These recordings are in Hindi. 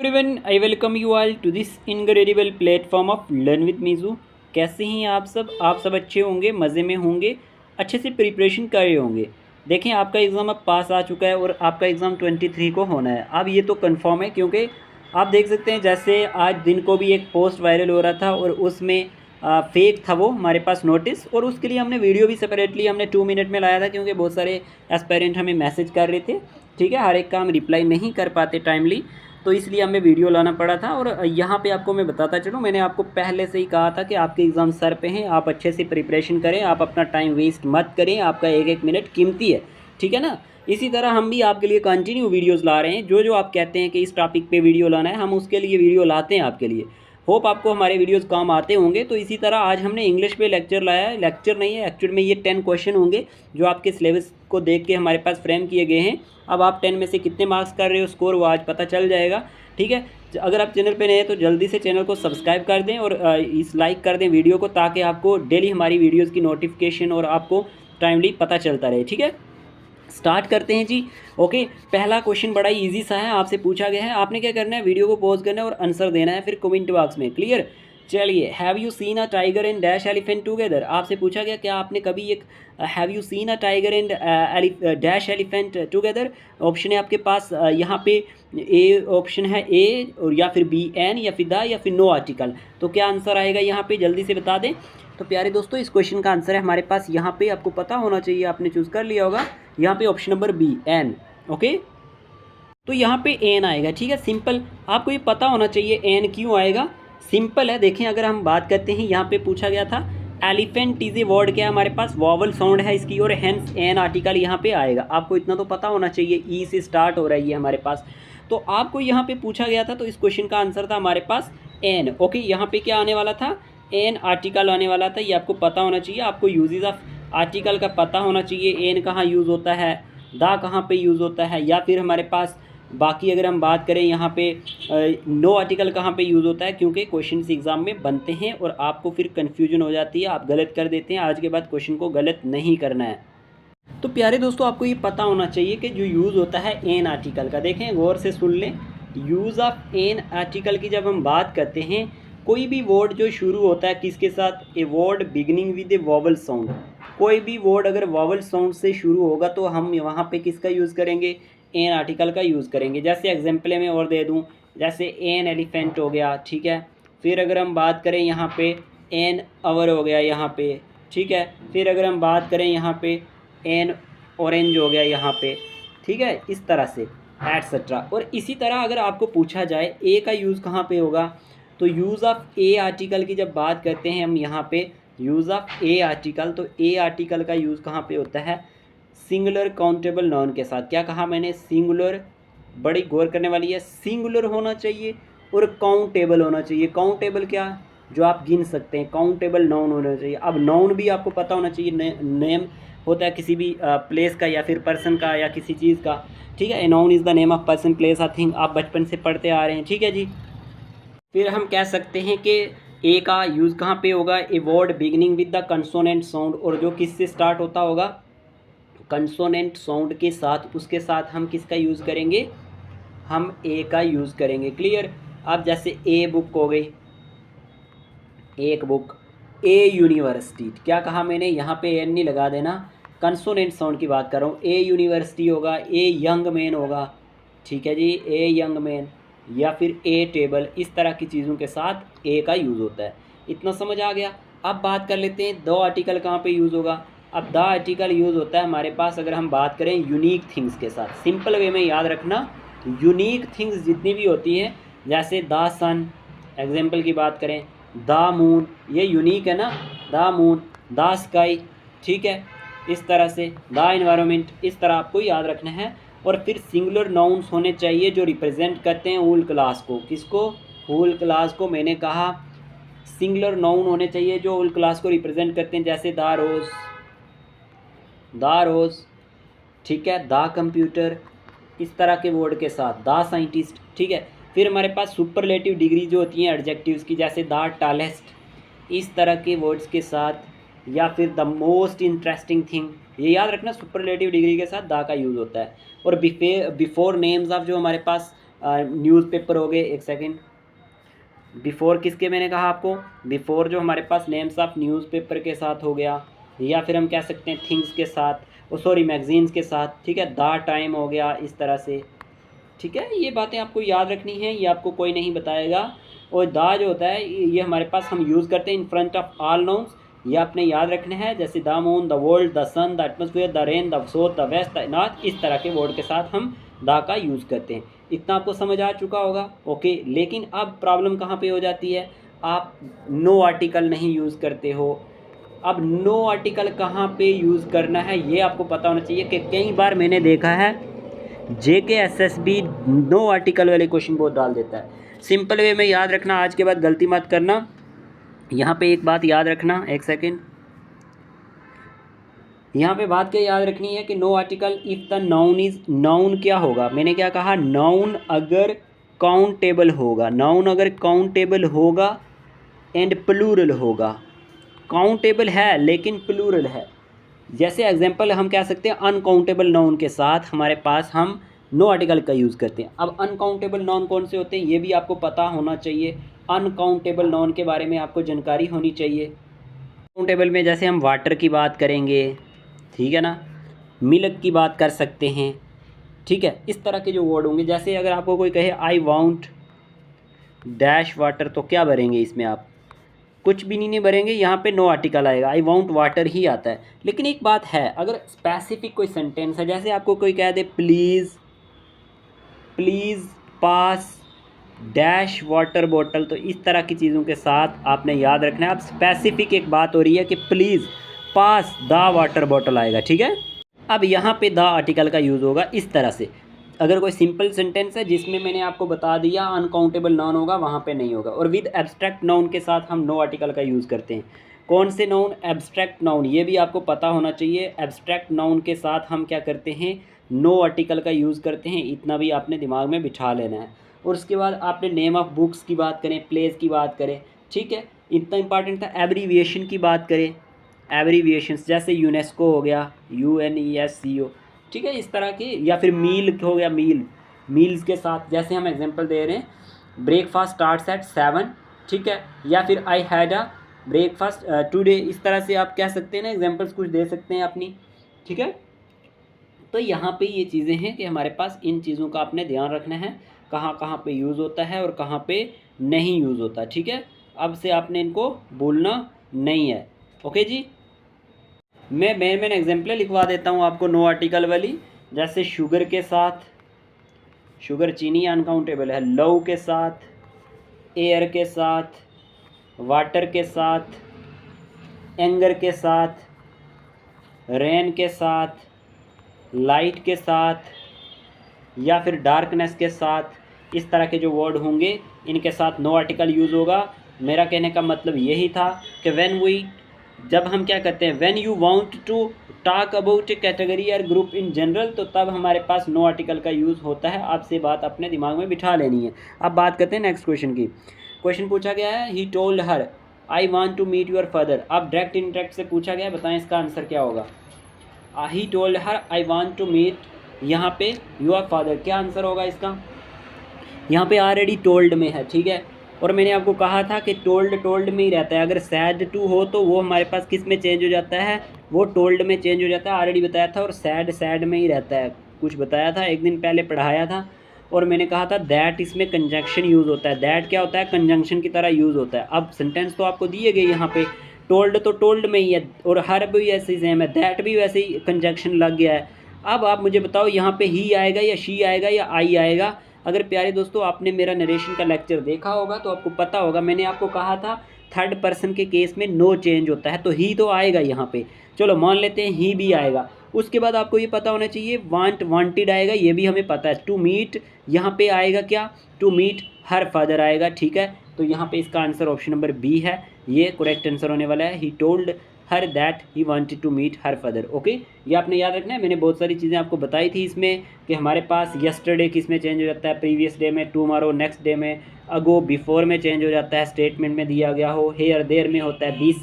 Everyone I welcome you all to this incredible platform of learn with मीजू। कैसे हैं आप सब अच्छे होंगे, मज़े में होंगे, अच्छे से प्रिपरेशन कर रहे होंगे। देखें, आपका एग्ज़ाम अब पास आ चुका है और आपका एग्ज़ाम 23 को होना है। अब ये तो कंफर्म है, क्योंकि आप देख सकते हैं जैसे आज दिन को भी एक पोस्ट वायरल हो रहा था और उसमें फेक था वो हमारे पास नोटिस, और उसके लिए हमने वीडियो भी सेपरेटली हमने 2 मिनट में लाया था, क्योंकि बहुत सारे एस्पायरेंट हमें मैसेज कर रहे थे। ठीक है, हर एक का हम रिप्लाई नहीं कर पाते टाइमली, तो इसलिए हमें वीडियो लाना पड़ा था। और यहाँ पे आपको मैं बताता चलूँ, मैंने आपको पहले से ही कहा था कि आपके एग्ज़ाम सर पे हैं, आप अच्छे से प्रिपरेशन करें, आप अपना टाइम वेस्ट मत करें, आपका एक एक मिनट कीमती है। ठीक है ना। इसी तरह हम भी आपके लिए कंटिन्यू वीडियोज़ ला रहे हैं। जो जो आप कहते हैं कि इस टॉपिक पे वीडियो लाना है, हम उसके लिए वीडियो लाते हैं आपके लिए। होप आपको हमारे वीडियोज़ काम आते होंगे। तो इसी तरह आज हमने इंग्लिश पे लेक्चर लाया है। लेक्चर नहीं है एक्चुअल में, ये 10 क्वेश्चन होंगे जो आपके सिलेबस को देख के हमारे पास फ्रेम किए गए हैं। अब आप 10 में से कितने मार्क्स कर रहे हो, स्कोर वो आज पता चल जाएगा। ठीक है, अगर आप चैनल पे नए हैं तो जल्दी से चैनल को सब्सक्राइब कर दें और इस लाइक कर दें वीडियो को, ताकि आपको डेली हमारी वीडियोज़ की नोटिफिकेशन और आपको टाइमली पता चलता रहे। ठीक है, स्टार्ट करते हैं जी। ओके, पहला क्वेश्चन बड़ा ही ईजी सा है, आपसे पूछा गया है। आपने क्या करना है, वीडियो को पॉज करना है और आंसर देना है फिर कमेंट बॉक्स में। क्लियर। चलिए, have you seen a tiger and dash elephant together. आपसे पूछा गया क्या आपने कभी एक have you seen a tiger and dash elephant together. Option है आपके पास यहाँ पे ए ऑप्शन है, ए और या फिर बी एन या फिर द या फिर नो आर्टिकल। तो क्या आंसर आएगा यहाँ पे, जल्दी से बता दें। तो प्यारे दोस्तों, इस क्वेश्चन का आंसर है हमारे पास यहाँ पे, आपको पता होना चाहिए, आपने चूज़ कर लिया होगा यहाँ पे option number B N. Okay, तो यहाँ पे एन आएगा। ठीक है, सिंपल, आपको ये पता होना चाहिए एन क्यों आएगा। सिंपल है, देखें अगर हम बात करते हैं, यहाँ पे पूछा गया था एलिफेंट इज ए वर्ड, क्या है हमारे पास, वॉवल साउंड है इसकी, और हेंस एन आर्टिकल यहाँ पे आएगा। आपको इतना तो पता होना चाहिए, ई से स्टार्ट हो रहा है ये हमारे पास। तो आपको यहाँ पे पूछा गया था, तो इस क्वेश्चन का आंसर था हमारे पास एन। ओके, यहाँ पे क्या आने वाला था, एन आर्टिकल आने वाला था। ये आपको पता होना चाहिए, आपको यूजेज ऑफ आर्टिकल का पता होना चाहिए। एन कहाँ यूज़ होता है, दा कहाँ पे यूज़ होता है, या फिर हमारे पास बाकी अगर हम बात करें यहाँ पे नो आर्टिकल कहाँ पे यूज़ होता है, क्योंकि क्वेश्चन एग्ज़ाम में बनते हैं और आपको फिर कन्फ्यूजन हो जाती है, आप गलत कर देते हैं। आज के बाद क्वेश्चन को गलत नहीं करना है। तो प्यारे दोस्तों, आपको ये पता होना चाहिए कि जो यूज़ होता है एन आर्टिकल का, देखें गौर से सुन लें। यूज़ ऑफ एन आर्टिकल की जब हम बात करते हैं, कोई भी वर्ड जो शुरू होता है किसके साथ, a word beginning with A vowel sound. कोई भी वर्ड अगर वॉवल साउंड से शुरू होगा तो हम वहाँ पे किसका यूज़ करेंगे, एन आर्टिकल का यूज़ करेंगे। जैसे एग्जाम्पल मैं और दे दूँ, जैसे एन एलिफेंट हो गया। ठीक है, फिर अगर हम बात करें यहाँ पे एन आवर हो गया यहाँ पे। ठीक है, फिर अगर हम बात करें यहाँ पे एन ऑरेंज हो गया यहाँ पे। ठीक है, इस तरह से एटसेट्रा। और इसी तरह अगर आपको पूछा जाए ए का यूज़ कहाँ पे होगा, तो यूज़ ऑफ ए आर्टिकल की जब बात करते हैं हम यहाँ पे, यूज़ ऑफ ए आर्टिकल, तो ए आर्टिकल का यूज़ कहाँ पे होता है, सिंगुलर काउंटेबल नाउन के साथ। क्या कहा मैंने, सिंगुलर, बड़ी गौर करने वाली है, सिंगुलर होना चाहिए और काउंटेबल होना चाहिए। काउंटेबल क्या, जो आप गिन सकते हैं, काउंटेबल नाउन होना चाहिए। अब नाउन भी आपको पता होना चाहिए, नेम होता है किसी भी प्लेस का या फिर पर्सन का या किसी चीज़ का। ठीक है, a noun is the name of person place, I think आप बचपन से पढ़ते आ रहे हैं। ठीक है जी। फिर हम कह सकते हैं कि ए का यूज़ कहाँ पे होगा, a word beginning with the consonant sound, और जो किससे स्टार्ट होता होगा, कंसोनेंट साउंड के साथ, उसके साथ हम किसका यूज़ करेंगे, हम ए का यूज़ करेंगे। क्लियर। अब जैसे ए बुक हो गई, एक बुक, ए यूनिवर्सिटी, क्या कहा मैंने, यहाँ पे एन नहीं लगा देना, कंसोनेंट साउंड की बात कर रहा हूँ। ए यूनिवर्सिटी होगा, ए यंग मैन होगा। ठीक है जी, ए यंग मैन, या फिर ए टेबल, इस तरह की चीज़ों के साथ ए का यूज़ होता है। इतना समझ आ गया। अब बात कर लेते हैं द आर्टिकल कहाँ पे यूज़ होगा। अब द आर्टिकल यूज़ होता है हमारे पास, अगर हम बात करें यूनिक थिंग्स के साथ। सिंपल वे में याद रखना, यूनिक थिंग्स जितनी भी होती हैं, जैसे द सन, एग्जाम्पल की बात करें, द मून, ये यूनिक है ना, द मून, द स्काई। ठीक है, इस तरह से द एनवायरनमेंट, इस तरह आपको याद रखना है। और फिर सिंगुलर नाउन्स होने चाहिए जो रिप्रेजेंट करते हैं होल क्लास को। किसको, होल क्लास को। मैंने कहा सिंगुलर नाउन होने चाहिए जो होल क्लास को रिप्रेजेंट करते हैं, जैसे द रोज़, द रोज़। ठीक है, द कंप्यूटर, इस तरह के वर्ड के साथ, द साइंटिस्ट। ठीक है, फिर हमारे पास सुपरलेटिव डिग्री जो होती हैं एडजेक्टिव्स की, जैसे द टॉलेस्ट, इस तरह के वर्ड्स के साथ, या फिर द मोस्ट इंटरेस्टिंग थिंग। ये याद रखना, सुपरलेटिव डिग्री के साथ द का यूज़ होता है। और बिफोर नेम्स ऑफ जो हमारे पास न्यूज़पेपर हो गए, एक सेकेंड, बिफ़ोर किसके मैंने कहा आपको, बिफ़ोर जो हमारे पास नेम्स ऑफ न्यूज़पेपर के साथ हो गया, या फिर हम कह सकते हैं थिंग्स के साथ, सॉरी मैगजीन्स के साथ, ठीक है, द टाइम हो गया, इस तरह से, ठीक है। ये बातें आपको याद रखनी है, ये आपको कोई नहीं बताएगा। और दा जो होता है ये हमारे पास हम यूज़ करते हैं in front of all nouns, ये आपने याद रखना है, जैसे the moon, the world, the sun, the atmosphere, the rain, the south, the west, the north, इस तरह के वर्ड के साथ हम दा का यूज़ करते हैं। इतना आपको समझ आ चुका होगा, ओके। लेकिन अब प्रॉब्लम कहाँ पे हो जाती है, आप नो आर्टिकल नहीं यूज़ करते हो। अब नो आर्टिकल कहाँ पे यूज़ करना है ये आपको पता होना चाहिए, कि कई बार मैंने देखा है JKSSB नो आर्टिकल वाले क्वेश्चन बहुत डाल देता है। सिंपल वे में याद रखना, आज के बाद गलती मत करना। यहाँ पे एक बात याद रखना, एक सेकेंड, यहाँ पे बात क्या याद रखनी है कि no article if the noun is, noun क्या होगा, मैंने क्या कहा, नाउन अगर काउंटेबल होगा, नाउन अगर काउंटेबल होगा एंड प्लूरल होगा, काउंटेबल है लेकिन प्लूरल है। जैसे एग्जांपल हम कह सकते हैं अनकाउंटेबल नाउन के साथ हमारे पास हम नो आर्टिकल का यूज़ करते हैं। अब अनकाउंटेबल नाउन कौन से होते हैं ये भी आपको पता होना चाहिए। अनकाउंटेबल नाउन के बारे में आपको जानकारी होनी चाहिए। काउंटेबल में जैसे हम वाटर की बात करेंगे, ठीक है ना, मिल्क की बात कर सकते हैं, ठीक है, इस तरह के जो वर्ड होंगे। जैसे अगर आपको कोई कहे आई वांट डैश वाटर, तो क्या भरेंगे इसमें आप, कुछ भी नहीं भरेंगे, यहाँ पे नो आर्टिकल आएगा, आई वांट वाटर ही आता है। लेकिन एक बात है, अगर स्पेसिफिक कोई सेंटेंस है, जैसे आपको कोई कह दे please, please pass dash water bottle, तो इस तरह की चीज़ों के साथ आपने याद रखना है। अब स्पेसिफिक एक बात हो रही है कि please pass the water bottle आएगा, ठीक है। अब यहाँ पे द आर्टिकल का यूज़ होगा इस तरह से। अगर कोई सिंपल सेंटेंस है जिसमें मैंने आपको बता दिया अनकाउंटेबल नाउन होगा, वहाँ पे नहीं होगा। और विद एब्स्ट्रैक्ट नाउन के साथ हम नो आर्टिकल का यूज़ करते हैं। कौन से नाउन, एब्स्ट्रैक्ट नाउन, ये भी आपको पता होना चाहिए। एब्स्ट्रैक्ट नाउन के साथ हम क्या करते हैं, नो आर्टिकल का यूज़ करते हैं, इतना भी आपने दिमाग में बिठा लेना है। और उसके बाद आपने नेम ऑफ बुक्स की बात करें, प्लेस की बात करें, ठीक है, इतना इंपॉर्टेंट था। एब्रीविएशन की बात करें, एब्रीविएशंस जैसे यूनेस्को हो गया, UNESCO, ठीक है, इस तरह के, या फिर मील हो गया, मील, मील्स के साथ जैसे हम एग्जांपल दे रहे हैं, ब्रेकफास्ट स्टार्ट्स एट 7, ठीक है, या फिर I had a breakfast today, इस तरह से आप कह सकते हैं ना, एग्जांपल्स कुछ दे सकते हैं अपनी, ठीक है। तो यहाँ पे ये चीज़ें हैं कि हमारे पास इन चीज़ों का आपने ध्यान रखना है, कहाँ कहाँ पे यूज़ होता है और कहाँ पे नहीं यूज़ होता, ठीक है। अब से आपने इनको भूलना नहीं है, ओके जी। मैं एग्जाम्पलें लिखवा देता हूँ आपको नो आर्टिकल वाली। जैसे शुगर के साथ, शुगर चीनी अनकाउंटेबल है, लव के साथ, एयर के साथ, वाटर के साथ, एंगर के साथ, रेन के साथ, लाइट के साथ, या फिर डार्कनेस के साथ, इस तरह के जो वर्ड होंगे इनके साथ नो आर्टिकल यूज़ होगा। मेरा कहने का मतलब यही था कि जब हम क्या करते हैं, when you want to talk about a category और ग्रुप इन जनरल, तो तब हमारे पास नो आर्टिकल का यूज़ होता है। आपसे बात अपने दिमाग में बिठा लेनी है। अब बात करते हैं नेक्स्ट क्वेश्चन की। क्वेश्चन पूछा गया है, he told her I want to meet your father. अब डायरेक्ट इनडायरेक्ट से पूछा गया है, बताएं इसका आंसर क्या होगा। He told her I want to meet, यहाँ पे योर फादर, क्या आंसर होगा इसका। यहाँ पे ऑलरेडी टोल्ड में है, ठीक है, और मैंने आपको कहा था कि टोल्ड में ही रहता है। अगर सैड टू हो तो वो हमारे पास किस में चेंज हो जाता है, वो टोल्ड में चेंज हो जाता है, ऑलरेडी बताया था। और सैड में ही रहता है, कुछ बताया था, एक दिन पहले पढ़ाया था। और मैंने कहा था दैट, इसमें कंजंक्शन यूज़ होता है। दैट क्या होता है, कंजंक्शन की तरह यूज़ होता है। अब सेंटेंस तो आपको दिए गए यहाँ पे, टोल्ड तो टोल्ड में ही है, और हर भी ऐसे ही सेम है, दैट भी वैसे ही कंजंक्शन लग गया है। अब आप मुझे बताओ यहाँ पे ही आएगा या शी आएगा या आई आएगा। अगर प्यारे दोस्तों आपने मेरा नरेशन का लेक्चर देखा होगा तो आपको पता होगा, मैंने आपको कहा था थर्ड पर्सन के केस में नो चेंज होता है, तो ही तो आएगा यहाँ पे। चलो मान लेते हैं ही भी आएगा। उसके बाद आपको ये पता होना चाहिए वांट, वांटेड आएगा, ये भी हमें पता है। टू मीट, यहाँ पे आएगा क्या, टू मीट हर फादर आएगा, ठीक है। तो यहाँ पे इसका आंसर ऑप्शन नंबर बी है, ये करेक्ट आंसर होने वाला है। He told her that he wanted to meet her father, okay. ये आपने याद रखना है। मैंने बहुत सारी चीज़ें आपको बताई थी इसमें कि हमारे पास यस्टरडे किस में चेंज हो जाता है, प्रीवियस डे में, टुमारो नेक्स्ट डे में, अगो बिफोर में चेंज हो जाता है, स्टेटमेंट में दिया गया हो, हेयर देयर में होता है, दिस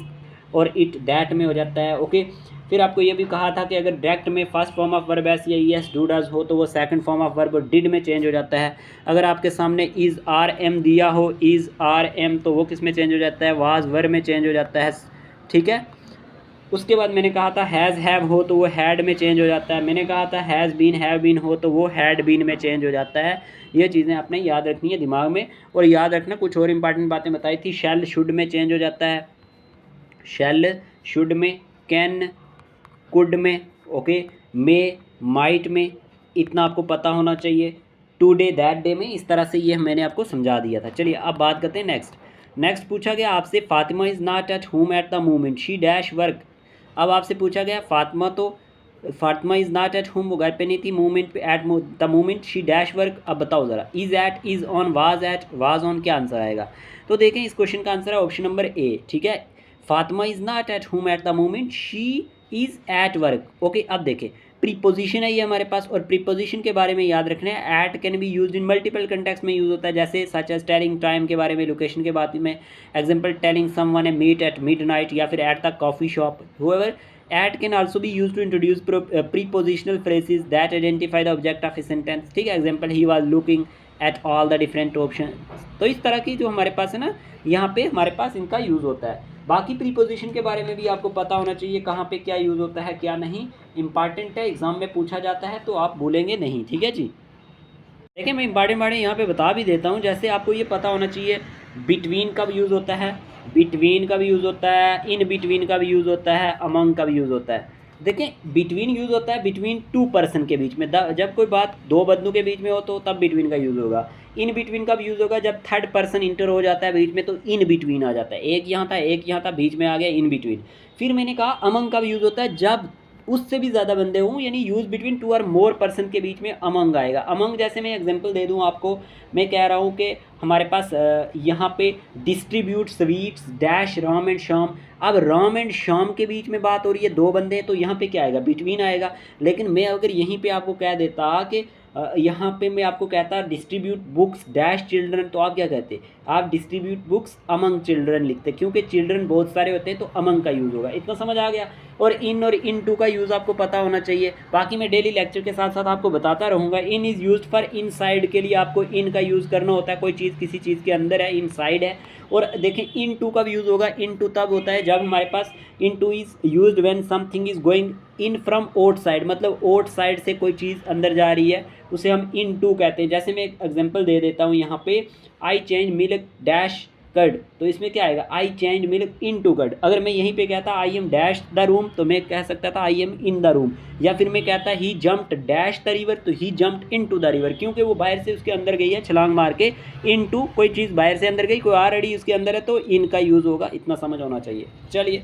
और इट दैट में हो जाता है। ओके, फिर आपको ये भी कहा था कि अगर डायरेक्ट में first form of verb S या यस डू डज हो तो वो second form of verb did में चेंज हो जाता है। अगर आपके सामने इज़ आर एम दिया हो, इज़ आर एम, तो वो किस में चेंज हो जाता है, वाज वर्ब में चेंज हो जाता है। ठीक है, उसके बाद मैंने कहा था हैज़ हैव हो तो वो हैड में चेंज हो जाता है। मैंने कहा था हैज़ बीन हैव बीन हो तो वो हैड बीन में चेंज हो जाता है। ये चीज़ें आपने याद रखनी है दिमाग में। और याद रखना कुछ और इंपॉर्टेंट बातें बताई थी, शैल शुड में चेंज हो जाता है, शैल शुड में, कैन कुड में, ओके, मे माइट में, इतना आपको पता होना चाहिए, टुडे दैट डे में। इस तरह से ये मैंने आपको समझा दिया था। चलिए अब बात करते हैं नेक्स्ट। नेक्स्ट पूछा गया आपसे Fatima is not at home at the moment she dash work. अब आपसे पूछा गया Fatima is not at home, वो घर पे नहीं थी, मोमेंट पे at the moment she dash work. अब बताओ ज़रा, is at, is on, was at, was on, क्या आंसर आएगा। तो देखें इस क्वेश्चन का आंसर है ऑप्शन नंबर ए। ठीक है, Fatima is not at home at the moment, she is at work. Okay, अब देखें प्रीपोजिशन है ये हमारे पास, और प्रीपोजिशन के बारे में याद रखना है at can be used in multiple context में यूज़ होता है, जैसे सच एज टेलिंग टाइम के बारे में, लोकेशन के बारे में, example telling someone a meet at midnight या फिर at the coffee shop. However at can also be used to introduce prepositional phrases that identify the object of a sentence. ठीक है, example he was looking at all the different option. तो इस तरह की जो हमारे पास है ना, यहाँ पे हमारे पास इनका यूज़ होता है। बाकी प्रीपोजिशन के बारे में भी आपको पता होना चाहिए, कहाँ पे क्या यूज़ होता है क्या नहीं, इंपॉर्टेंट है, एग्जाम में पूछा जाता है तो आप भूलेंगे नहीं। ठीक है जी, देखिए मैं इंपॉर्टेंट यहाँ पे बता भी देता हूँ। जैसे आपको ये पता होना चाहिए बिटवीन कब यूज़ होता है, बिटवीन का भी यूज़ होता है, इन बिटवीन का भी यूज़ होता है, अमंग का भी यूज़ होता है। देखें बिटवीन यूज़ होता है बिटवीन टू पर्सन के बीच में, जब कोई बात दो बंदों के बीच में हो तो तब बिटवीन का यूज़ होगा। इन बिटवीन का भी यूज़ होगा जब थर्ड पर्सन इंटर हो जाता है बीच में, तो इन बिटवीन आ जाता है। एक यहाँ था एक यहाँ था, बीच में आ गया इन बिटवीन। फिर मैंने कहा अमंग का भी यूज़ होता है जब उससे भी ज़्यादा बंदे हों, यानी यूज़ बिटवीन टू और मोर पर्सन के बीच में अमंग आएगा। अमंग जैसे मैं एग्जांपल दे दूं आपको, मैं कह रहा हूं कि हमारे पास यहाँ पे distribute sweets dash Ram and Shyam. अब राम एंड श्याम के बीच में बात हो रही है, दो बंदे हैं, तो यहाँ पे क्या आएगा, बिटवीन आएगा। लेकिन मैं अगर यहीं पे आपको कह देता कि यहाँ पे मैं आपको कहता डिस्ट्रीब्यूट बुक्स डैश चिल्ड्रन, तो आप क्या कहते, आप डिस्ट्रीब्यूट बुक्स अमंग चिल्ड्रन लिखते, क्योंकि चिल्ड्रन बहुत सारे होते हैं तो अमंग का यूज़ होगा। इतना समझ आ गया। और इन टू का यूज़ आपको पता होना चाहिए। बाकी मैं डेली लेक्चर के साथ साथ आपको बताता रहूँगा। In is used for inside के लिए आपको इन का यूज़ करना होता है, कोई चीज़ किसी चीज़ के अंदर है, इनसाइड है। और देखें इन टू का भी यूज़ होगा, इन टू तब होता है जब हमारे पास into is used when something is going in from outside, मतलब आउटसाइड से कोई चीज़ अंदर जा रही है, उसे हम इन टू कहते हैं। जैसे मैं एक एग्जांपल दे देता हूँ यहाँ पे, I change milk dash curd, तो इसमें क्या आएगा, I change milk into curd. अगर मैं यहीं पे कहता I am dash the room, तो मैं कह सकता था I am in the room. या फिर मैं कहता he jumped dash the river, तो he jumped into the river, क्योंकि वो बाहर से उसके अंदर गई है छलांग मार के। इन टू कोई चीज़ बाहर से अंदर गई, कोई ऑलरेडी उसके अंदर है, तो इन का यूज़ होगा। इतना समझ होना चाहिए। चलिए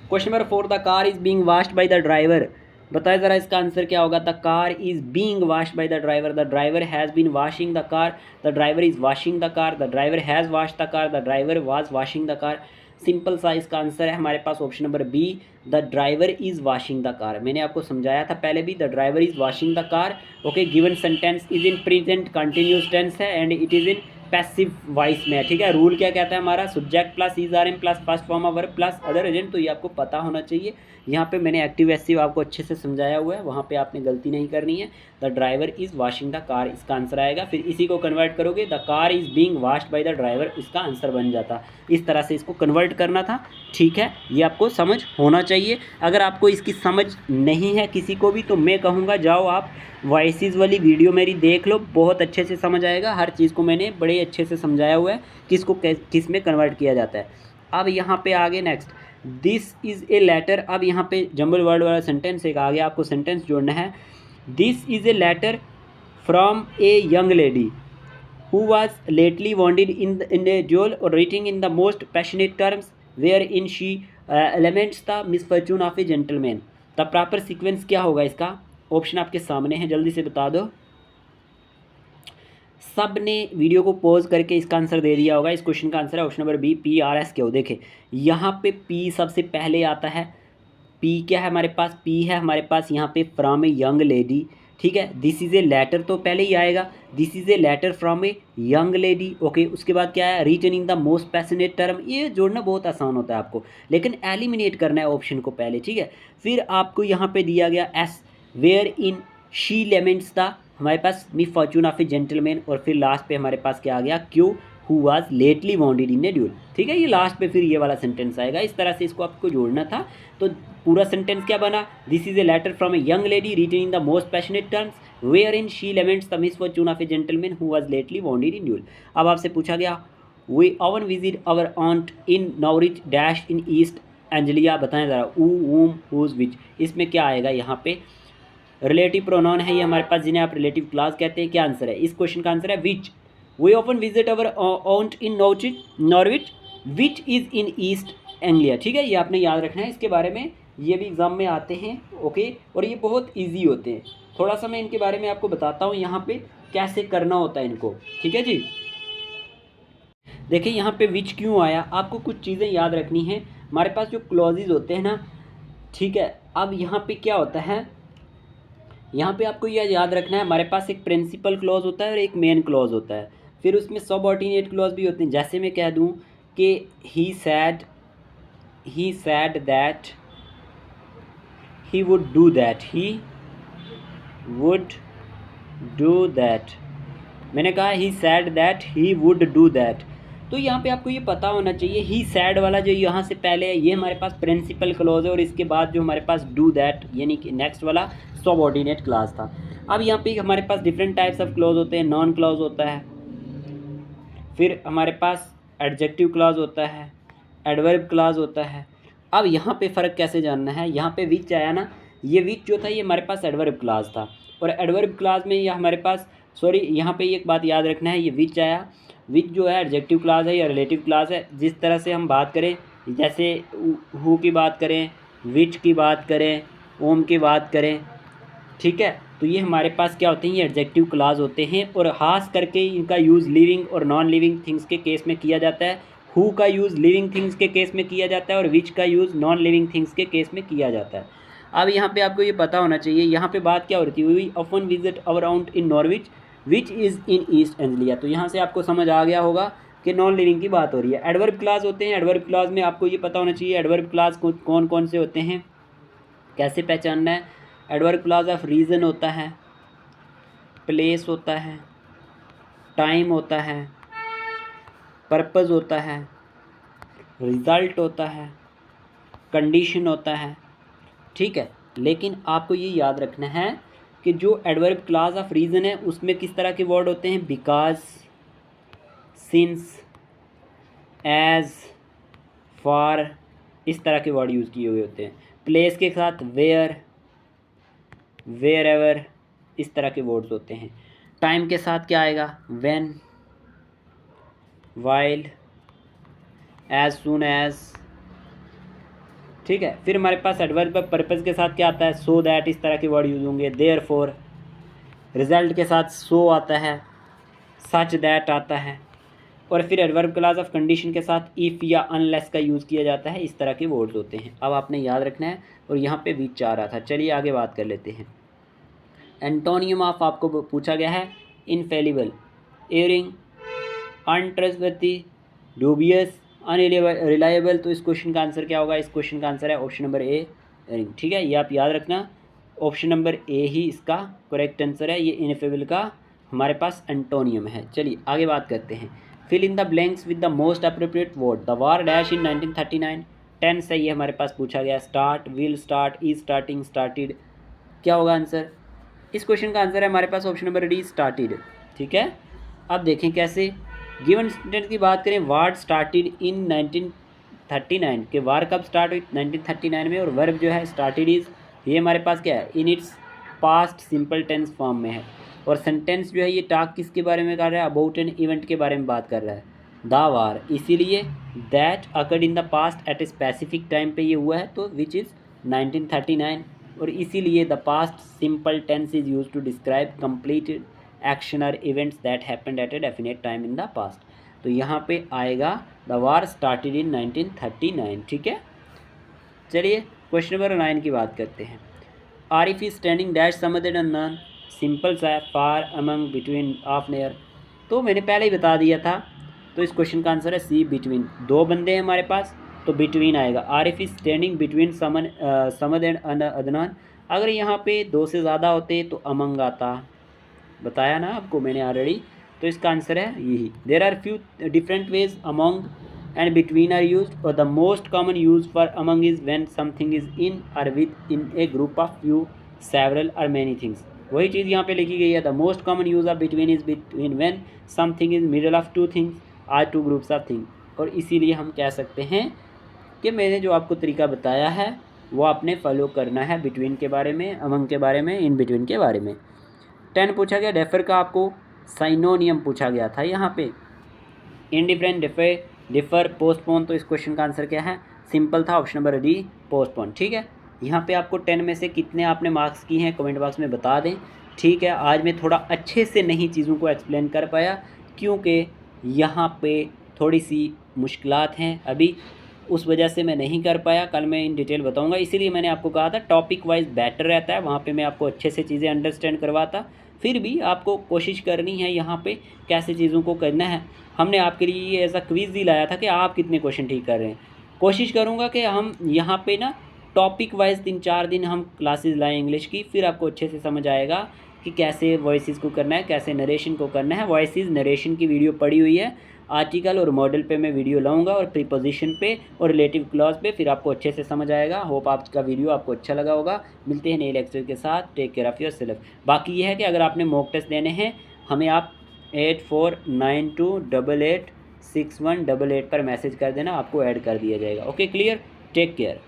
question number 4, the car is being washed by the driver. बताए ज़रा इसका आंसर क्या होगा। The car is being washed by the driver, the driver has been washing the car, the driver is washing the car, the driver has washed the car, the driver was washing the car. Simple सा इसका आंसर है हमारे पास option number B, the driver is washing the car. मैंने आपको समझाया था पहले भी, the driver is washing the car. Okay, given sentence is in present continuous tense है and it is in passive voice में। ठीक है, रूल क्या कहता है हमारा, subject plus is are am plus first form of verb plus other agent, तो ये आपको पता होना चाहिए। यहाँ पे मैंने एक्टिव एसिव आपको अच्छे से समझाया हुआ है, वहाँ पे आपने गलती नहीं करनी है। The driver is washing the car, इसका आंसर आएगा। फिर इसी को कन्वर्ट करोगे, the car is being washed by the driver, इसका आंसर बन जाता। इस तरह से इसको कन्वर्ट करना था। ठीक है, ये आपको समझ होना चाहिए। अगर आपको इसकी समझ नहीं है किसी को भी, तो मैं कहूँगा जाओ आप वॉइसेस वाली वीडियो मेरी देख लो, बहुत अच्छे से समझ आएगा। हर चीज़ को मैंने बड़े अच्छे से समझाया हुआ है, किसको किस में कन्वर्ट किया जाता है। अब यहाँ पे आगे next, this is a letter. अब यहाँ पे जंबल वर्ड वाला सेंटेंस एक आ गया, आपको सेंटेंस जोड़ना है। This is a letter from a young lady who was lately wounded in a duel or writing in the most passionate terms wherein she laments the misfortune of a gentleman। the proper sequence क्या होगा इसका, ऑप्शन आपके सामने है, जल्दी से बता दो। सब ने वीडियो को पॉज करके इसका आंसर दे दिया होगा। इस क्वेश्चन का आंसर है option number B, P R S Q. देखें यहाँ पे पी सबसे पहले आता है। पी क्या है हमारे पास, पी है हमारे पास यहाँ पे फ्रॉम ए यंग लेडी। ठीक है। दिस इज़ ए लेटर तो पहले ही आएगा, this is a letter from a young lady. Okay, उसके बाद क्या है, returning the most passionate term. ये जोड़ना बहुत आसान होता है आपको, लेकिन एलिमिनेट करना है ऑप्शन को पहले, ठीक है। फिर आपको यहाँ पे दिया गया S, where in she laments the, हमारे पास misfortune of a gentleman, और फिर लास्ट पे हमारे पास क्या आ गया, Q who was lately wounded in a duel, ठीक है। ये लास्ट पे फिर ये वाला सेंटेंस आएगा, इस तरह से इसको आपको जोड़ना था। तो पूरा सेंटेंस क्या बना, this is a letter from a young lady written in the most passionate terms where in she laments the misfortune of a gentleman who was lately wounded in duel. अब आपसे पूछा गया, वी ऑवन visit our aunt in Norwich dash in East Anglia, बताएं ज़रा, ऊ वूम हुज विच, इसमें क्या आएगा, यहाँ पे रिलेटिव प्रोनाउन है ये हमारे पास, जिन्हें आप रिलेटिव क्लास कहते हैं। क्या आंसर है, इस क्वेश्चन का आंसर है which. We often visit our aunt in Norwich which is in East Anglia, ठीक है। ये आपने याद रखना है, इसके बारे में ये भी एग्ज़ाम में आते हैं। ओके, और ये बहुत ईजी होते हैं। थोड़ा सा मैं इनके बारे में आपको बताता हूँ यहाँ पे कैसे करना होता है इनको, ठीक है जी। देखिए यहाँ पे विच क्यों आया, आपको कुछ चीज़ें याद रखनी है। हमारे पास जो क्लॉजेज होते हैं ना, ठीक है। अब यहाँ पे क्या होता है, यहाँ पे आपको यह याद रखना है, हमारे पास एक प्रिंसिपल क्लॉज होता है और एक मेन क्लॉज होता है, फिर उसमें सबऑर्डिनेट क्लॉज भी होते हैं। जैसे मैं कह दूँ कि he said that he would do that, he would do that, मैंने कहा he said that he would do that. तो यहाँ पे आपको ये पता होना चाहिए, ही सैड वाला जो यहाँ से पहले है ये हमारे पास प्रिंसिपल क्लॉज है, और इसके बाद जो हमारे पास डू दैट यानी कि नेक्स्ट वाला सबऑर्डिनेट क्लॉज था। अब यहाँ पे हमारे पास डिफरेंट टाइप्स ऑफ क्लॉज होते हैं। नॉन क्लॉज होता है, फिर हमारे पास एडजेक्टिव क्लॉज होता है, एडवर्ब क्लॉज होता है। अब यहाँ पे फ़र्क कैसे जानना है, यहाँ पे विच आया ना, ये विच जो था ये हमारे पास एडवर्ब क्लॉज था, और एडवर्ब क्लॉज में ये हमारे पास, सॉरी यहाँ पे एक बात याद रखना है, ये विच आया, विच जो है एडजेक्टिव क्लॉज है या रिलेटिव क्लॉज है। जिस तरह से हम बात करें, जैसे हु की बात करें, विच की बात करें, ओम की बात करें, ठीक है, तो ये हमारे पास क्या होते हैं, ये एडजेक्टिव क्लॉज होते हैं, और ख़ास करके इनका यूज़ लिविंग और नॉन लिविंग थिंग्स के केस में किया जाता है। हु का यूज़ लिविंग थिंग्स के केस में किया जाता है और विच का यूज़ नॉन लिविंग थिंग्स के केस में किया जाता है। अब यहाँ पे आपको ये पता होना चाहिए, यहाँ पे बात क्या हो रही थी, we often visit our aunt in Norwich which is in East Anglia. तो यहाँ से आपको समझ आ गया होगा कि नॉन लिविंग की बात हो रही है। एडवर्ब क्लॉज होते हैं, एडवर्ब क्लॉज में आपको ये पता होना चाहिए एडवर्ब क्लॉज कौन कौन से होते हैं, कैसे पहचानना है। एडवर्ब क्लॉज ऑफ रीज़न होता है, प्लेस होता है, टाइम होता है, पर्पज़ होता है, रिज़ल्ट होता है, कंडीशन होता है, ठीक है। लेकिन आपको ये याद रखना है कि जो एडवर्ब क्लॉज ऑफ रीज़न है उसमें किस तरह के वर्ड होते हैं, बिकॉज, सिंस, एज, फॉर, इस तरह के वर्ड यूज़ किए हुए होते हैं। प्लेस के साथ वेयर, वेयर एवर, इस तरह के वर्ड्स होते हैं। टाइम के साथ क्या आएगा, when, while, as soon as, ठीक है। फिर हमारे पास एडवर्ब पर्पज़ के साथ क्या आता है, सो दैट, इस तरह के वर्ड यूज़ होंगे। देयरफॉर, रिजल्ट के साथ सो आता है, सच दैट आता है, और फिर एडवर्ब क्लॉज ऑफ कंडीशन के साथ इफ़ या अनलेस का यूज़ किया जाता है। इस तरह के वर्ड्स होते हैं। अब आपने याद रखना है, और यहाँ पे विच आ रहा था। चलिए आगे बात कर लेते हैं। एंटोनियम ऑफ आपको पूछा गया है, इनफेलिबल, एयरिंग, अनट्रस्टवर्दी, डूबियस, अनरिलायबल। तो इस क्वेश्चन का आंसर क्या होगा, इस क्वेश्चन का आंसर है ऑप्शन नंबर ए, एयरिंग, ठीक है। ये आप याद रखना, ऑप्शन नंबर ए ही इसका करेक्ट आंसर है। ये इनफेलिबल का हमारे पास एंटोनियम है। चलिए आगे बात करते हैं। Fill in the blanks with the most appropriate word. The war dash in 1939, tense है ये हमारे पास पूछा गया, start, will start, is starting, started. क्या होगा आंसर, इस क्वेश्चन का आंसर है हमारे पास ऑप्शन नंबर डी, स्टार्टेड, ठीक है। अब देखें कैसे, गिवन सेंटेंस की बात करें, वार स्टार्टेड इन 1939, के वार कब स्टार्ट हुई, 1939 में, और वर्ब जो है स्टार्टेड इज, ये हमारे पास क्या है, in its past simple tense form में है। और सेंटेंस जो है ये टॉक किसके बारे में कर रहा है, अबाउट एन इवेंट के बारे में बात कर रहा है, द वार, इसीलिए that occurred in the past at a specific time पे ये हुआ है, तो विच इज़ 1939। और इसीलिए the past simple tense is use to describe completed action और events that happened at a definite time in the past. तो यहाँ पे आएगा द वार स्टार्टेड इन 1939, ठीक है। चलिए क्वेश्चन नंबर 9 की बात करते हैं। Arif is standing dash some other unknown, simple सा है, far, among, between, of, near. तो मैंने पहले ही बता दिया था। तो इस क्वेश्चन का आंसर है सी, बिटवीन। दो बंदे हैं हमारे पास तो बिटवीन आएगा। Arif is standing between Samad and Adnan. अगर यहाँ पे दो से ज़्यादा होते तो अमंग आता, बताया ना आपको मैंने ऑलरेडी। तो इसका आंसर है यही। There are few different ways among and between are use, और the most common use for among is when something is in और within a group of few, several और मैनी थिंग्स। वही चीज़ यहाँ पे लिखी गई है। The most common use of between is between when something is middle of two things or two groups of thing. और इसीलिए हम कह सकते हैं कि मैंने जो आपको तरीका बताया है वो आपने फॉलो करना है बिटवीन के बारे में, अमंग के बारे में, इन बिटवीन के बारे में। 10 पूछा गया डेफर का, आपको साइनोनियम पूछा गया था यहाँ पे। Indifferent, differ, differ, postpone. तो इस क्वेश्चन का आंसर क्या है? सिंपल था, ऑप्शन नंबर डी, पोस्टपोन। ठीक है, यहाँ पे आपको 10 में से कितने आपने मार्क्स की हैं कमेंट बॉक्स में बता दें। ठीक है, आज मैं थोड़ा अच्छे से नहीं चीज़ों को एक्सप्लेन कर पाया क्योंकि यहाँ पे थोड़ी सी मुश्किलात हैं अभी, उस वजह से मैं नहीं कर पाया। कल मैं इन डिटेल बताऊंगा, इसीलिए मैंने आपको कहा था टॉपिक वाइज बेटर रहता है, वहाँ पे मैं आपको अच्छे से चीज़ें अंडरस्टैंड करवाता। फिर भी आपको कोशिश करनी है यहाँ पे कैसे चीज़ों को करना है। हमने आपके लिए ये ऐसा क्विज़ ही लाया था कि आप कितने क्वेश्चन ठीक कर रहे हैं। कोशिश करूँगा कि हम यहाँ पे ना टॉपिक वाइज 3-4 दिन हम क्लासेस लाएँ इंग्लिश की, फिर आपको अच्छे से समझ आएगा कि कैसे वॉइसेस को करना है, कैसे नरेशन को करना है। वॉइसेस नरेशन की वीडियो पड़ी हुई है, आर्टिकल और मॉडल पे मैं वीडियो लाऊंगा, और प्रीपोजिशन पे और रिलेटिव क्लॉज पे, फिर आपको अच्छे से समझ आएगा। होप आपका वीडियो आपको अच्छा लगा होगा। मिलते हैं नए लेक्चर के साथ। Take care of yourself. बाकी ये है कि अगर आपने मॉक टेस्ट देने हैं हमें आप 8492886188 पर मैसेज कर देना, आपको ऐड कर दिया जाएगा। Okay, clear. Take care.